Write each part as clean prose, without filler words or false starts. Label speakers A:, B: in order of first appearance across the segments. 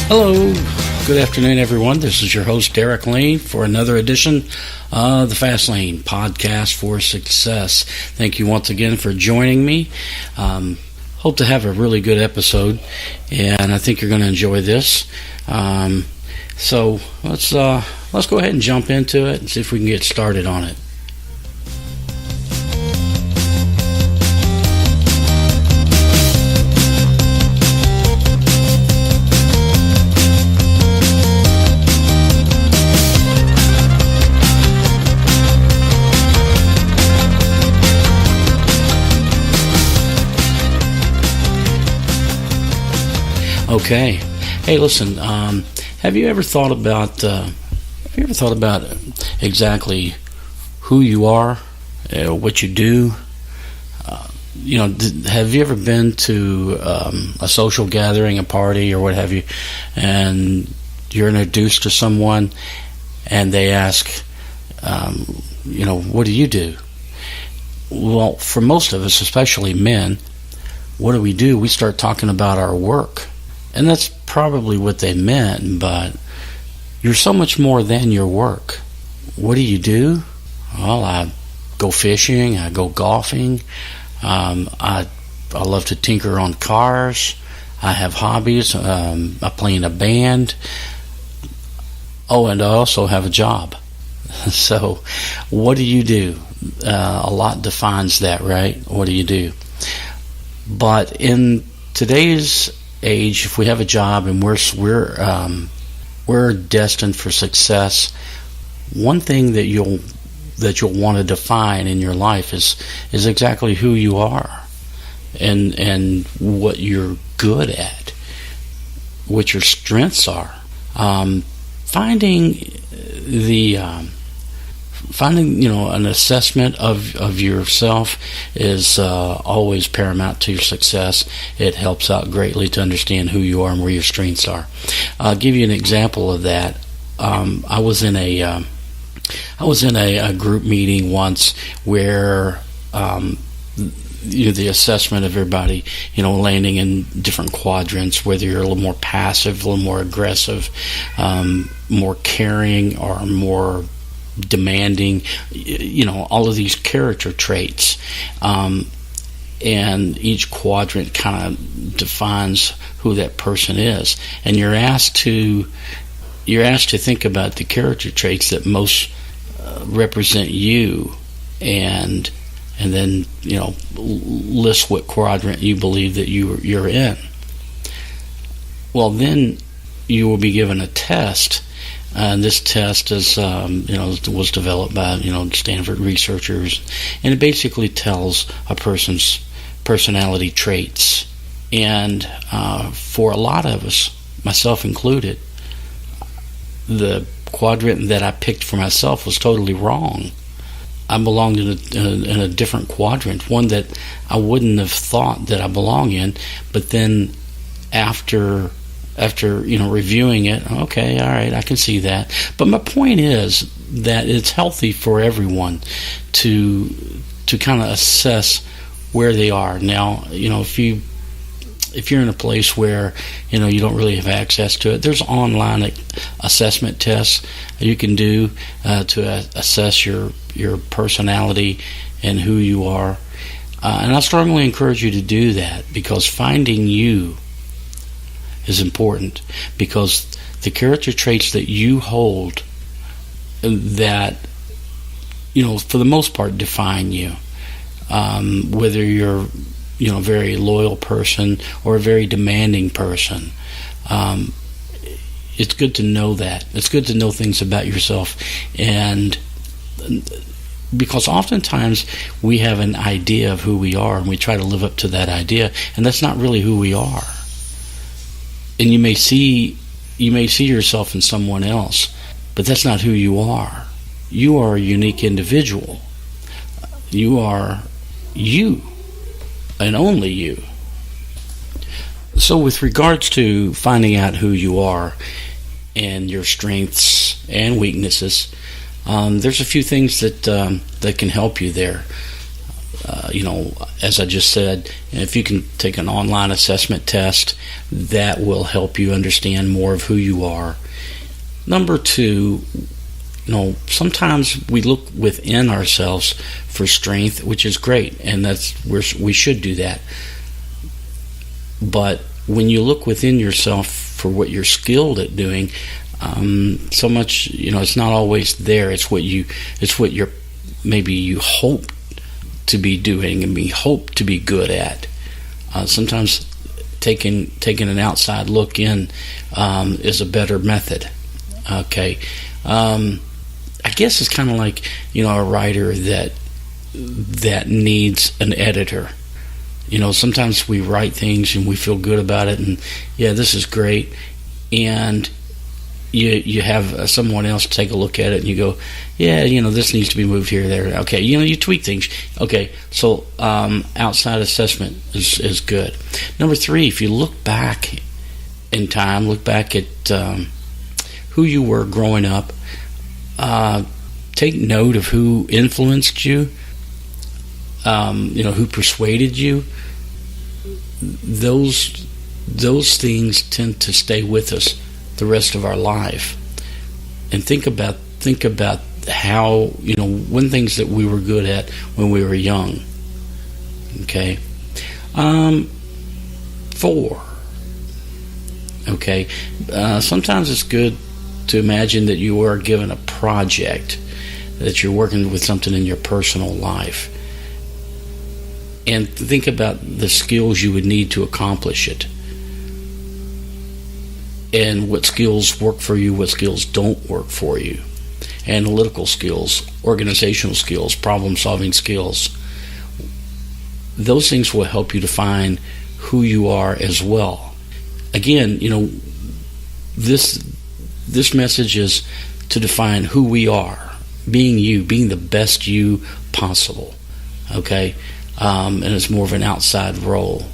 A: Hello, good afternoon, everyone. This is your host, Derek Lane, for another edition of the Fast Lane Podcast for Success. Thank you once again for joining me. Hope to have a really good episode, and I think you're going to enjoy this. So let's go ahead and jump into it and see if we can get started on it. Okay. Hey, listen. Have you ever thought about exactly who you are, what you do? Have you ever been to a social gathering, a party, or what have you, and you're introduced to someone, and they ask, what do you do? Well, for most of us, especially men, what do? We start talking about our work. And that's probably what they meant, but you're so much more than your work. What do you do? Well, I go fishing, I go golfing, I love to tinker on cars, I have hobbies, I play in a band. Oh, and I also have a job. So, what do you do? A lot defines that, right? What do you do? But in today's age, if we have a job and we're destined for success, one thing that you'll want to define in your life is exactly who you are and what you're good at, what your strengths are. Finding an assessment of yourself is always paramount to your success. It helps out greatly to understand who you are and where your strengths are. I'll give you an example of that. I was in a group meeting once where the assessment of everybody, landing in different quadrants, whether you're a little more passive, a little more aggressive, more caring, or more demanding, all of these character traits, and each quadrant kind of defines who that person is, and you're asked to think about the character traits that most represent you, and then list what quadrant you believe that you're in. Well, then you will be given a test. And this test was developed by Stanford researchers, and it basically tells a person's personality traits. And for a lot of us, myself included, the quadrant that I picked for myself was totally wrong. I belonged in a different quadrant, one that I wouldn't have thought that I belong in. But then after reviewing it, okay, all right, I can see that. But my point is that it's healthy for everyone to kind of assess where they are. Now, if you're in a place where you don't really have access to it, there's online assessment tests you can do to assess your personality and who you are. And I strongly encourage you to do that, because finding you is important, because the character traits that you hold that for the most part define you, whether you're a very loyal person or a very demanding person. It's good to know that. It's good to know things about yourself, and because oftentimes we have an idea of who we are and we try to live up to that idea, and that's not really who we are. And you may see yourself in someone else, but that's not who you are. You are a unique individual. You are you, and only you. So with regards to finding out who you are and your strengths and weaknesses, there's a few things that can help you there. As I just said, if you can take an online assessment test, that will help you understand more of who you are. Number two, sometimes we look within ourselves for strength, which is great, and we should do that. But when you look within yourself for what you're skilled at doing, so much, it's not always there. It's what you're maybe you hope to be doing and hope to be good at. Sometimes taking an outside look in is a better method. Okay, I guess it's kind of like a writer that needs an editor. Sometimes we write things and we feel good about it, and this is great, and you have someone else take a look at it, and you go, this needs to be moved here, there. Okay, you tweak things. Okay, so outside assessment is good. Number three, if you look back in time, look back at who you were growing up, take note of who influenced you, who persuaded you. Those things tend to stay with us the rest of our life. And think about how, one things that we were good at when we were young. Okay. 4. Okay. Sometimes it's good to imagine that you are given a project, that you're working with something in your personal life, and think about the skills you would need to accomplish it, and what skills work for you, what skills don't work for you. Analytical skills, organizational skills, problem-solving skills. Those things will help you define who you are as well. Again, this message is to define who we are, being you, being the best you possible. Okay? And it's more of an outside role.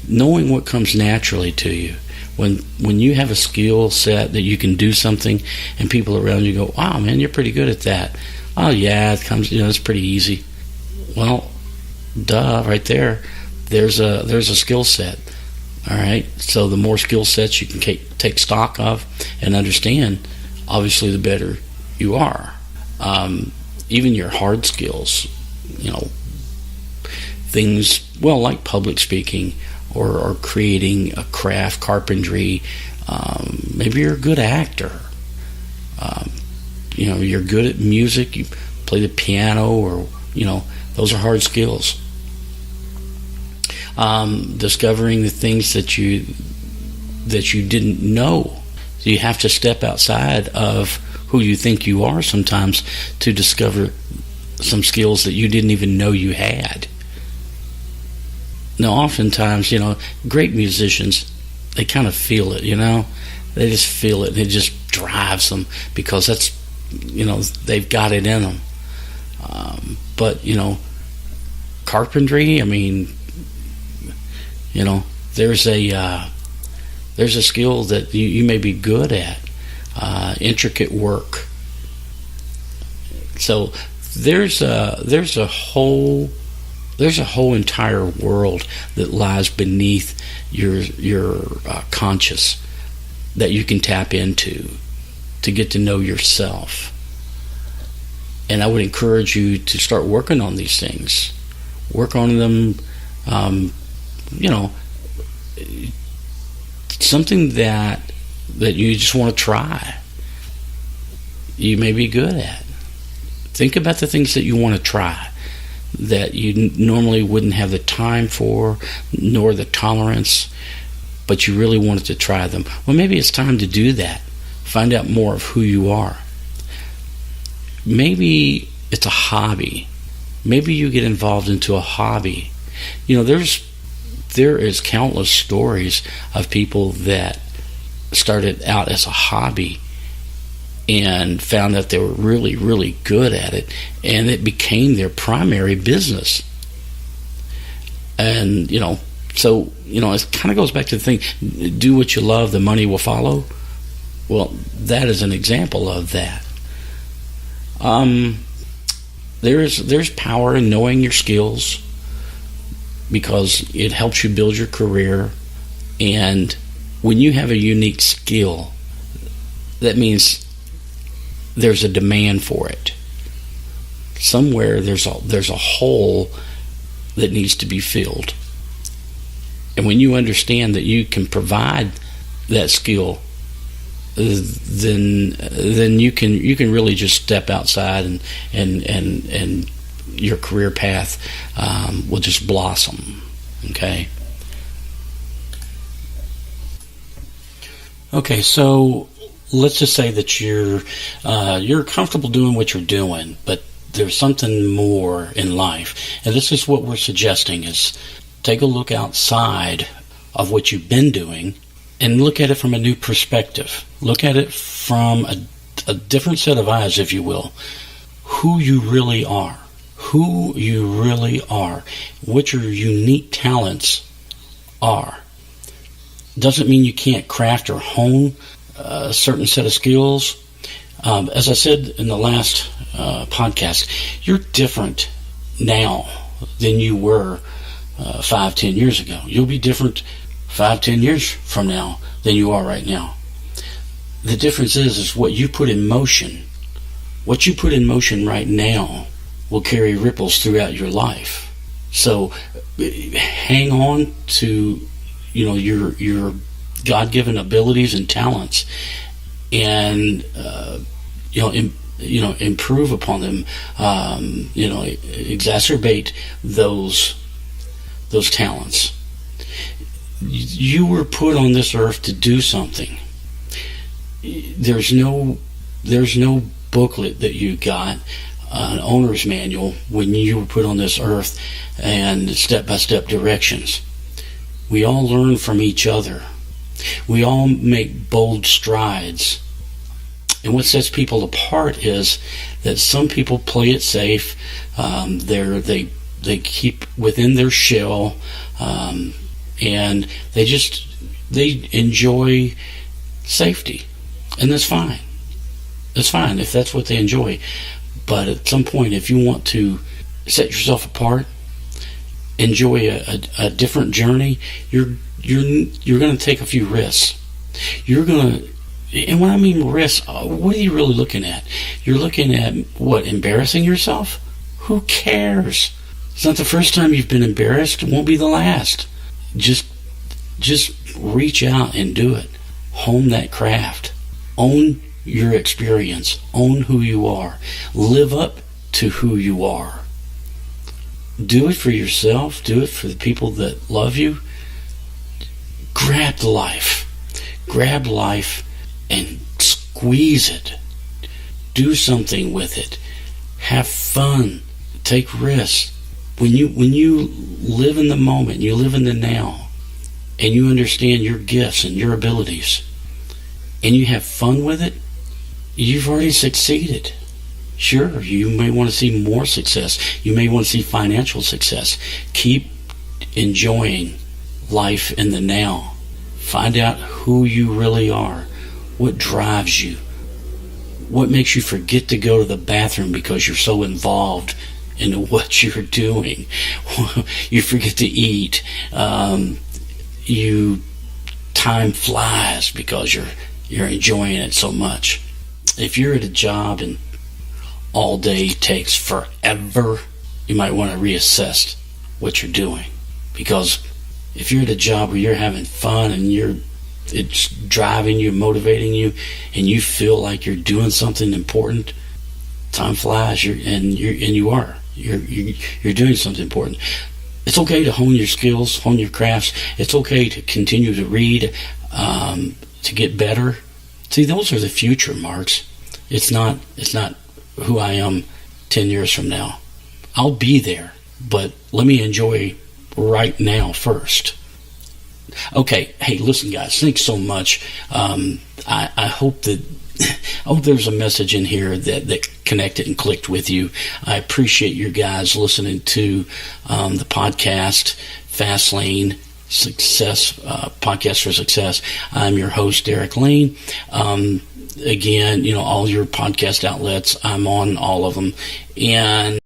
A: Knowing what comes naturally to you. When you have a skill set that you can do something and people around you go, wow, man, you're pretty good at that. Oh, yeah, it comes, it's pretty easy. Well, duh, right there. There's a skill set. All right? So the more skill sets you can take stock of and understand, obviously the better you are. Even your hard skills, things, like public speaking, or creating a craft, carpentry. Maybe you're a good actor. You're good at music. You play the piano, or those are hard skills. Discovering the things that you didn't know. So you have to step outside of who you think you are sometimes to discover some skills that you didn't even know you had. Now, oftentimes, great musicians, they kind of feel it, They just feel it, and it just drives them because that's, they've got it in them. But, carpentry, there's a skill that you may be good at, intricate work. So there's a whole entire world that lies beneath your conscious that you can tap into to get to know yourself. And I would encourage you to start working on these things. Work on them, something that you just want to try. You may be good at. Think about the things that you want to try, that you normally wouldn't have the time for, nor the tolerance, but you really wanted to try them. Well, maybe it's time to do that. Find out more of who you are. Maybe it's a hobby. Maybe you get involved into a hobby. There is countless stories of people that started out as a hobby and found that they were really, really good at it, and it became their primary business. And, so, it kind of goes back to the thing, do what you love, the money will follow. Well, that is an example of that. There's power in knowing your skills, because it helps you build your career. And when you have a unique skill, that means there's a demand for it. Somewhere there's a hole that needs to be filled. And when you understand that you can provide that skill, then you can really just step outside and your career path will just blossom. Okay, so let's just say that you're comfortable doing what you're doing, but there's something more in life. And this is what we're suggesting, is take a look outside of what you've been doing and look at it from a new perspective. Look at it from a different set of eyes, if you will. Who you really are. Who you really are. What your unique talents are. Doesn't mean you can't craft or hone a certain set of skills. As I said in the last podcast, you're different now than you were 5-10 years ago. You'll be different 5-10 years from now than you are right now. The difference is what you put in motion. What you put in motion right now will carry ripples throughout your life. So hang on to your God-given abilities and talents, and improve upon them. Exacerbate those talents. You were put on this earth to do something. There's no booklet that you got, an owner's manual, when you were put on this earth, and step-by-step directions. We all learn from each other. We all make bold strides. And what sets people apart is that some people play it safe. They keep within their shell, and they enjoy safety, and that's fine. That's fine if that's what they enjoy. But at some point, if you want to set yourself apart, enjoy a different journey, you're going to take a few risks. And when I mean risks, what are you really looking at? You're looking at what? Embarrassing yourself? Who cares? It's not the first time you've been embarrassed. It won't be the last. Just reach out and do it. Hone that craft. Own your experience. Own who you are. Live up to who you are. Do it for yourself. Do it for the people that love you. Grab life. Grab life and squeeze it. Do something with it. Have fun. Take risks. When you live in the moment, you live in the now, and you understand your gifts and your abilities, and you have fun with it, you've already succeeded. Sure, you may want to see more success. You may want to see financial success. Keep enjoying life in the now. Find out who you really are. What drives you? What makes you forget to go to the bathroom because you're so involved into what you're doing? You forget to eat. Time flies because you're enjoying it so much. If you're at a job and all day takes forever, you might want to reassess what you're doing. Because if you're at a job where you're having fun and it's driving you, motivating you, and you feel like you're doing something important, time flies. You're doing something important. It's okay to hone your skills, hone your crafts. It's okay to continue to read, to get better. See, those are the future marks. It's not who I am 10 years from now. I'll be there, but let me enjoy right now first. Okay, hey, listen, guys, thanks so much. I hope there's a message in here that connected and clicked with you. I appreciate you guys listening to the podcast, Fast Lane Success, Podcast for Success. I'm your host, Derek Lane. Again, all your podcast outlets, I'm on all of them. And